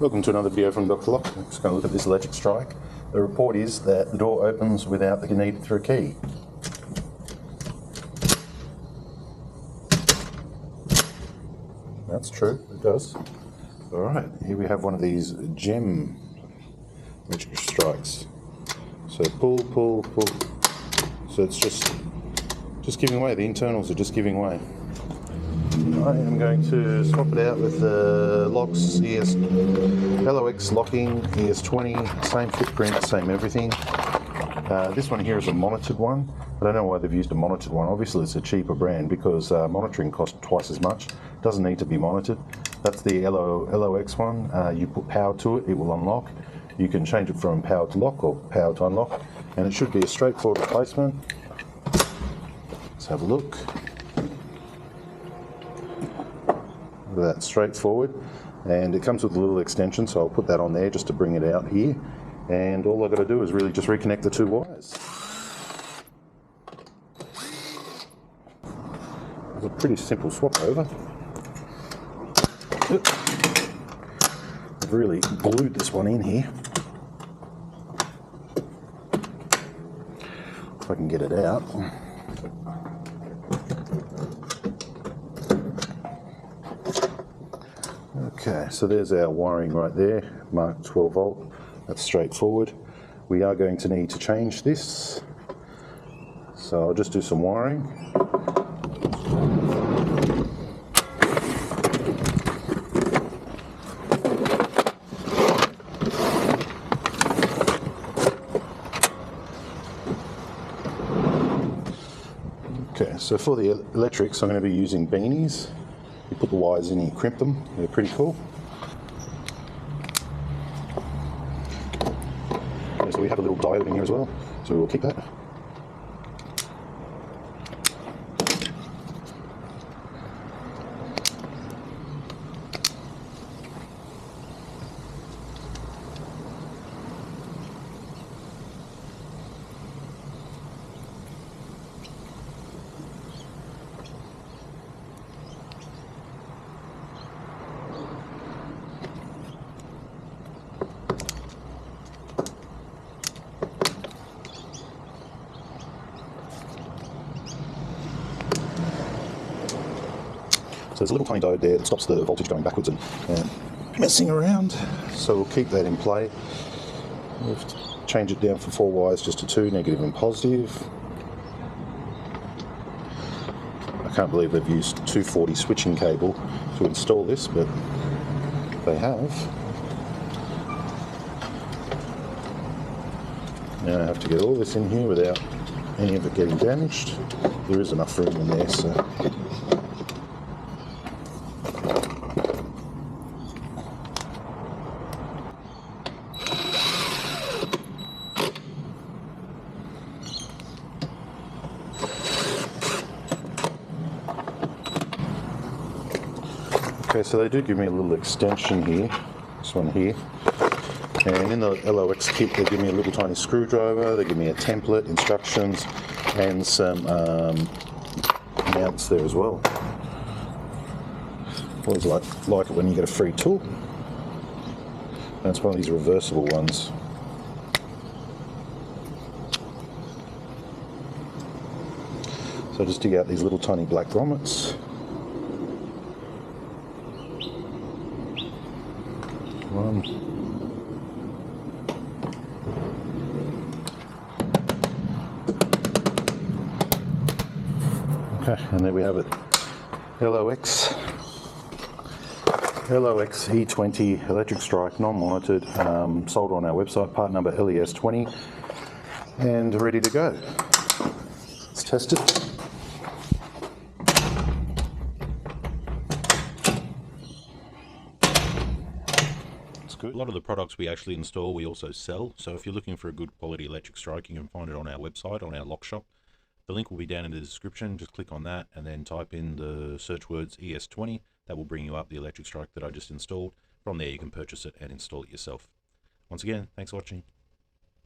Welcome to another video from Dr. Lock. I'm just going to look at this electric strike. The report is that the door opens without the need for a key. That's true, it does. Alright, here we have one of these gem electric strikes. So pull, pull, pull. So it's just giving way, the internals are just giving way. I am going to swap it out with the LOX LOX locking ES20, same footprint, same everything. This one here is a monitored one. I don't know why they've used a monitored one. Obviously it's a cheaper brand because monitoring costs twice as much. Doesn't need to be monitored. That's the LOX one. You put power to it, it will unlock. You can change it from power to lock or power to unlock, and it should be a straightforward replacement. Let's have a look. Look at that, straightforward, and it comes with a little extension, so I'll put that on there just to bring it out here, and all I've got to do is really just reconnect the two wires. It's a pretty simple swap over. I've really glued this one in here. If I can get it out. Okay, so there's our wiring right there, marked 12 volt. That's straightforward. We are going to need to change this. So I'll just do some wiring. Okay, so for the electrics, I'm going to be using beanies. You put the wires in, you crimp them, they're pretty cool. Okay, so we have a little diode in here as well, so we'll keep that. So there's a little tiny diode there that stops the voltage going backwards and messing around. So we'll keep that in play. We'll change it down from 4 wires just to 2, negative and positive. I can't believe they've used 240 switching cable to install this, but they have. Now I have to get all this in here without any of it getting damaged. There is enough room in there, so. Okay, so they do give me a little extension here, this one here, and in the LOX kit they give me a little tiny screwdriver, they give me a template, instructions, and some mounts there as well. Always like it when you get a free tool. And it's one of these reversible ones. So just dig out these little tiny black grommets. Okay, and there we have it. LOX E20 electric strike, non-monitored, sold on our website, part number ES20, and ready to go. Let's test it. Good. A lot of the products we actually install, we also sell. So if you're looking for a good quality electric strike, you can find it on our website, on our lock shop. The link will be down in the description. Just click on that and then type in the search words ES20. That will bring you up the electric strike that I just installed. From there, you can purchase it and install it yourself. Once again, thanks for watching.